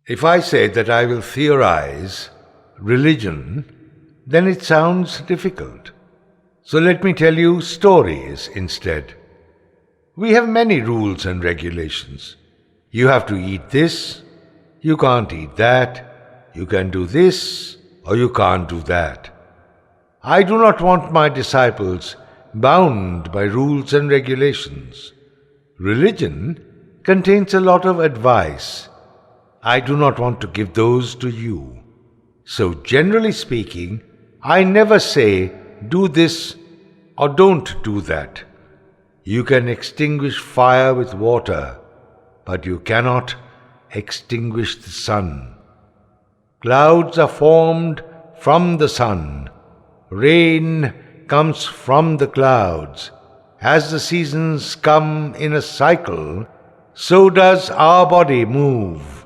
If I say that I will theorize religion, then it sounds difficult. So let me tell you stories instead. We have many rules and regulations. You have to eat this, you can't eat that, you can do this, or you can't do that. I do not want my disciples bound by rules and regulations. Religion contains a lot of advice. I do not want to give those to you. So generally speaking, I never say, do this or don't do that. You can extinguish fire with water, but you cannot extinguish the sun. Clouds are formed from the sun. Rain comes from the clouds. As the seasons come in a cycle, so does our body move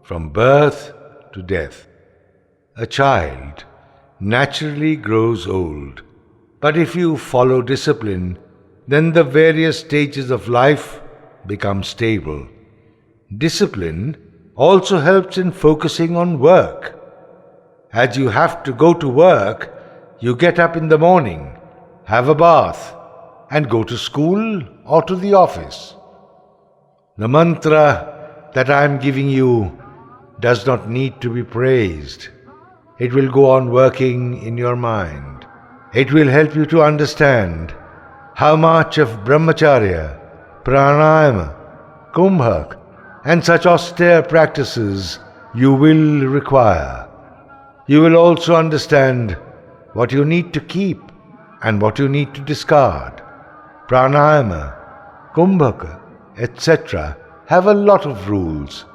from birth to death. A child naturally grows old, but if you follow discipline, then the various stages of life become stable. Discipline also helps in focusing on work. As you have to go to work, you get up in the morning, have a bath, and go to school or to the office. The mantra that I am giving you does not need to be praised. It will go on working in your mind. It will help you to understand how much of Brahmacharya, Pranayama, Kumbhak, and such austere practices you will require. You will also understand what you need to keep and what you need to discard. Pranayama, Kumbhaka, etc. have a lot of rules.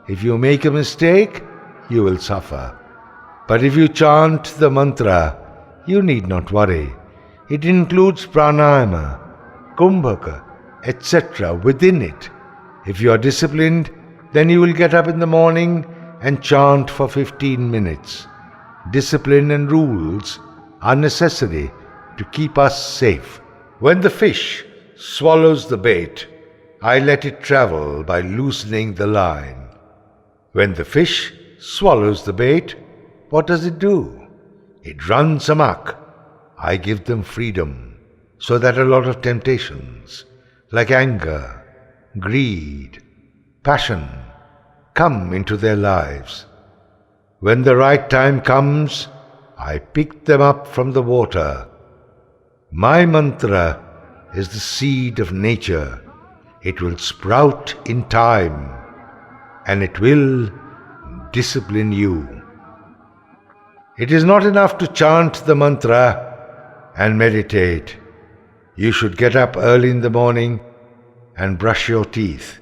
If you make a mistake, you will suffer. But if you chant the mantra, you need not worry. It includes pranayama, kumbhaka, etc. within it. If you are disciplined, then you will get up in the morning and chant for 15 minutes. Discipline and rules are necessary to keep us safe. When the fish swallows the bait, I let it travel by loosening the line. When the fish swallows the bait, what does it do? It runs amok. I give them freedom, so that a lot of temptations, like anger, greed, passion, come into their lives. When the right time comes, I pick them up from the water. My mantra is the seed of nature. It will sprout in time, and it will discipline you. It is not enough to chant the mantra and meditate. You should get up early in the morning and brush your teeth.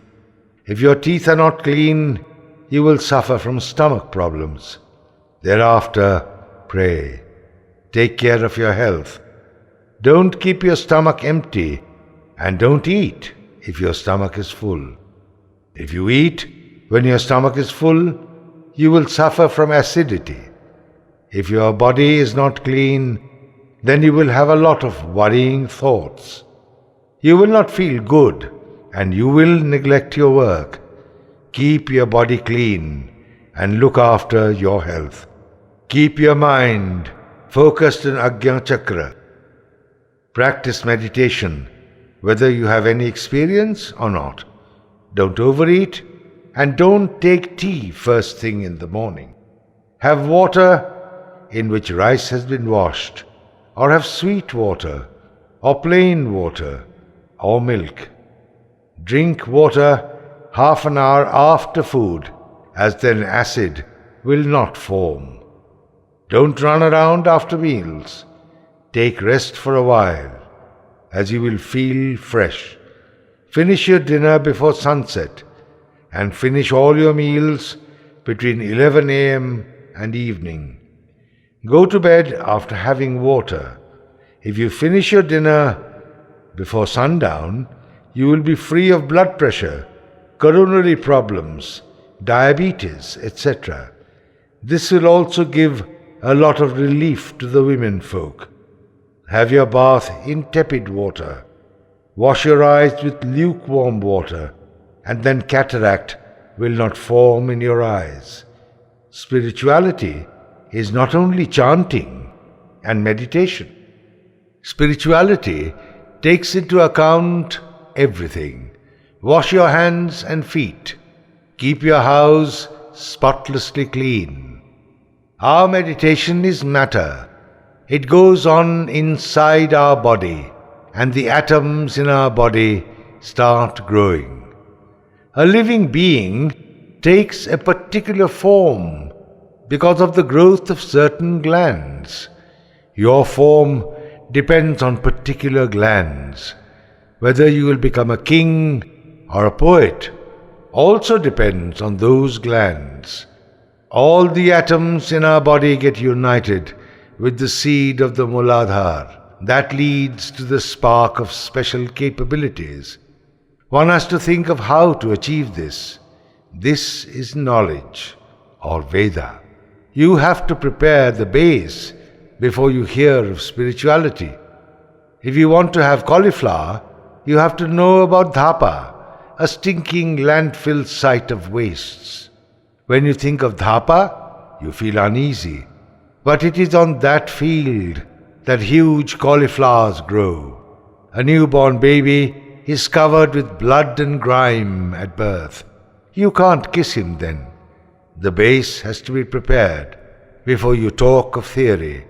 If your teeth are not clean, you will suffer from stomach problems. Thereafter, pray. Take care of your health. Don't keep your stomach empty, and don't eat if your stomach is full. If you eat when your stomach is full, you will suffer from acidity. If your body is not clean, then you will have a lot of worrying thoughts. You will not feel good, and you will neglect your work. Keep your body clean and look after your health. Keep your mind focused on Ajna Chakra. Practice meditation, whether you have any experience or not. Don't overeat, and don't take tea first thing in the morning. Have water in which rice has been washed, or have sweet water, or plain water, or milk. Drink water half an hour after food, as then acid will not form. Don't run around after meals. Take rest for a while, as you will feel fresh. Finish your dinner before sunset, and finish all your meals between 11 a.m. and evening. Go to bed after having water. If you finish your dinner before sundown, you will be free of blood pressure, coronary problems, diabetes, etc. This will also give a lot of relief to the women folk. Have your bath in tepid water. Wash your eyes with lukewarm water, and then cataract will not form in your eyes. Spirituality is not only chanting and meditation. Spirituality takes into account everything. Wash your hands and feet. Keep your house spotlessly clean. Our meditation is matter. It goes on inside our body, and the atoms in our body start growing. A living being takes a particular form because of the growth of certain glands. Your form depends on particular glands. Whether you will become a king or a poet also depends on those glands. All the atoms in our body get united with the seed of the Muladhara. That leads to the spark of special capabilities. One has to think of how to achieve this. This is knowledge or Veda. You have to prepare the base before you hear of spirituality. If you want to have cauliflower, you have to know about dhapa, a stinking landfill site of wastes. When you think of dhapa, you feel uneasy. But it is on that field that huge cauliflowers grow. A newborn baby is covered with blood and grime at birth. You can't kiss him then. The base has to be prepared before you talk of theory.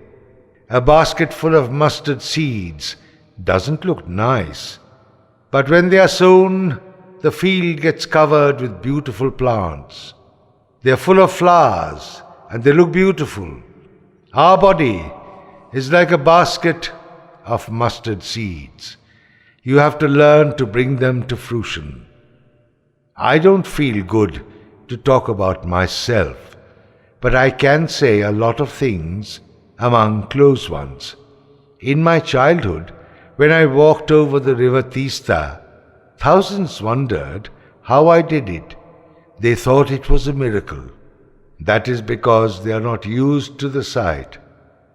A basket full of mustard seeds doesn't look nice, but when they are sown, the field gets covered with beautiful plants. They are full of flowers and they look beautiful. Our body is like a basket of mustard seeds. You have to learn to bring them to fruition. I don't feel good to talk about myself, but I can say a lot of things among close ones. In my childhood, when I walked over the river Tista, thousands wondered how I did it. They thought it was a miracle. That is because they are not used to the sight.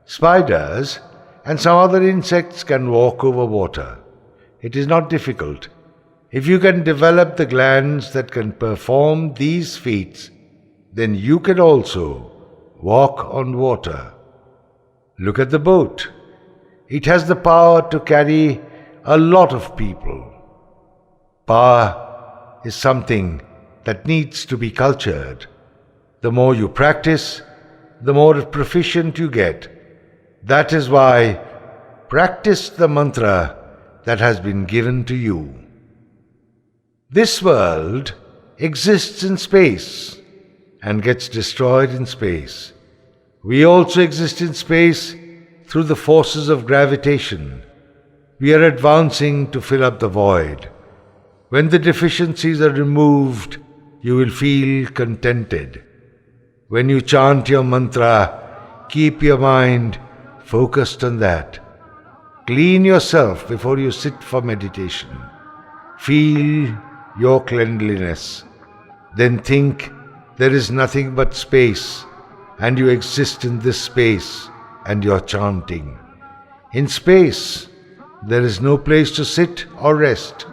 Spiders and some other insects can walk over water. It is not difficult. If you can develop the glands that can perform these feats, then you can also walk on water. Look at the boat. It has the power to carry a lot of people. Power is something that needs to be cultured. The more you practice, the more proficient you get. That is why practice the mantra that has been given to you. This world exists in space and gets destroyed in space. We also exist in space through the forces of gravitation. We are advancing to fill up the void. When the deficiencies are removed, you will feel contented. When you chant your mantra, keep your mind focused on that. Clean yourself before you sit for meditation. Feel your cleanliness. Then think there is nothing but space, and you exist in this space, and you are chanting. In space, there is no place to sit or rest.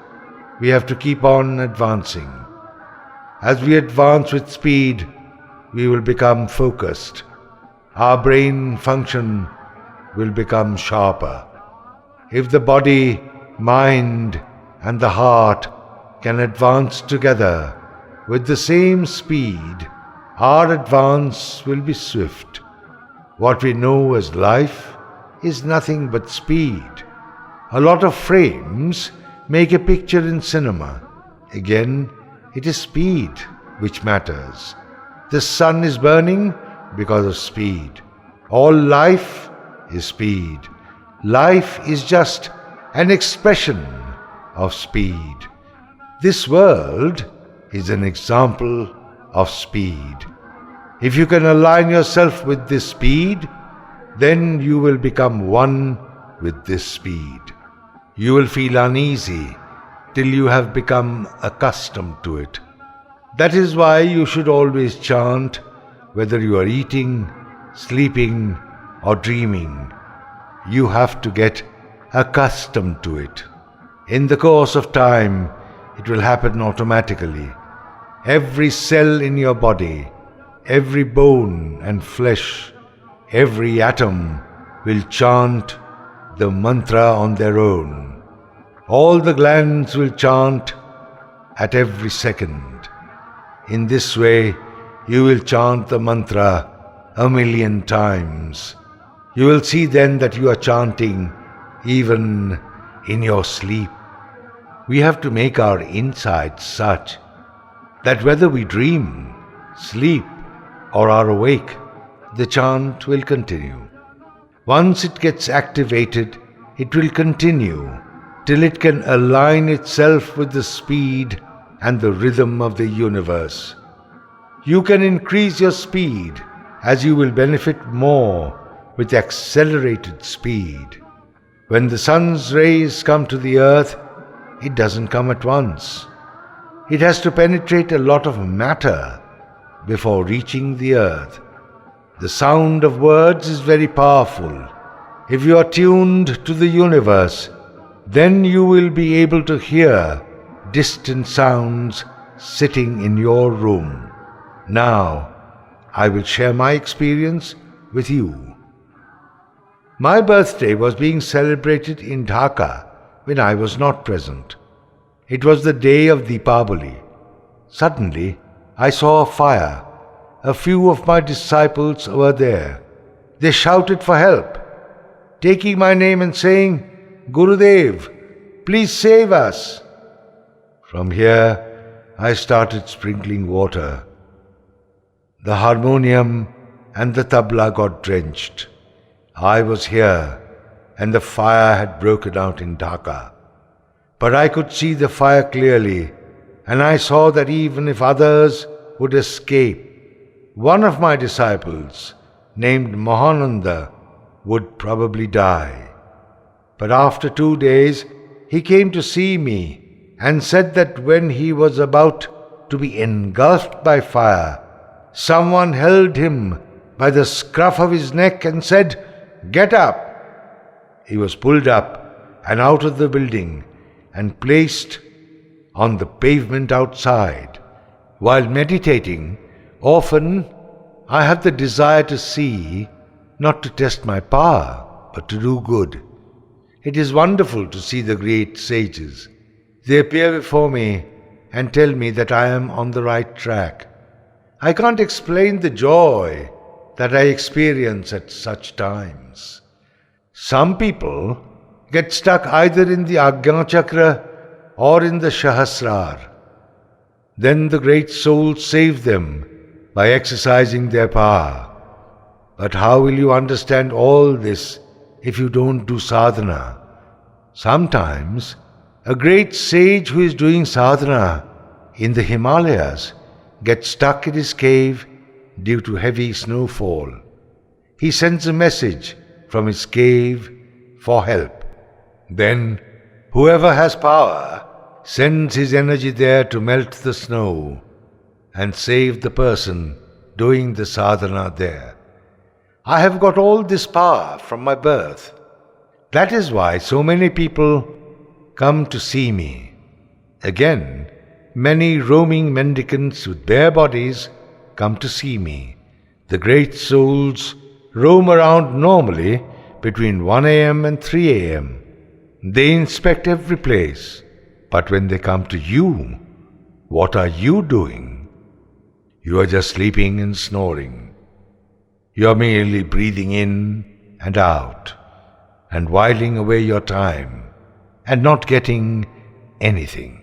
We have to keep on advancing. As we advance with speed, we will become focused. Our brain function will become sharper. If the body, mind, and the heart can advance together with the same speed, our advance will be swift. What we know as life is nothing but speed. A lot of frames make a picture in cinema. Again, it is speed which matters. The sun is burning because of speed. All life is speed. Life is just an expression of speed. This world is an example of speed. If you can align yourself with this speed, then you will become one with this speed. You will feel uneasy till you have become accustomed to it. That is why you should always chant, whether you are eating, sleeping, or dreaming. You have to get accustomed to it. In the course of time, it will happen automatically. every cell in your body, every bone and flesh, every atom will chant the mantra on their own. All the glands will chant at every second. In this way, you will chant the mantra 1,000,000 times. You will see then that you are chanting even in your sleep. We have to make our insides such that whether we dream, sleep, or are awake, the chant will continue. Once it gets activated, it will continue till it can align itself with the speed and the rhythm of the universe. You can increase your speed as you will benefit more with accelerated speed. When the sun's rays come to the earth, it doesn't come at once. It has to penetrate a lot of matter before reaching the earth. The sound of words is very powerful. If you are tuned to the universe, then you will be able to hear distant sounds sitting in your room. Now, I will share my experience with you. My birthday was being celebrated in Dhaka when I was not present. It was the day of Deepavali. Suddenly, I saw a fire. A few of my disciples were there. They shouted for help, taking my name and saying, "Gurudev, please save us." From here, I started sprinkling water. The harmonium and the tabla got drenched. I was here, and the fire had broken out in Dhaka. But I could see the fire clearly, and I saw that even if others would escape, one of my disciples, named Mahananda, would probably die. But after 2 days, he came to see me and said that when he was about to be engulfed by fire, someone held him by the scruff of his neck and said, "Get up." He was pulled up and out of the building and placed on the pavement outside. While meditating, often I have the desire to see, not to test my power, but to do good. It is wonderful to see the great sages. They appear before me and tell me that I am on the right track. I can't explain the joy that I experience at such times. Some people get stuck either in the Ajna Chakra or in the Sahasrar. Then the great souls save them by exercising their power. But how will you understand all this if you don't do sadhana? Sometimes a great sage who is doing sadhana in the Himalayas gets stuck in his cave due to heavy snowfall. He sends a message from his cave for help. Then whoever has power sends his energy there to melt the snow and save the person doing the sadhana there. I have got all this power from my birth. That is why so many people come to see me. Again, many roaming mendicants with bare bodies come to see me. The great souls roam around normally between 1 a.m. and 3 a.m. They inspect every place. But when they come to you, what are you doing? You are just sleeping and snoring. You are merely breathing in and out and whiling away your time and not getting anything.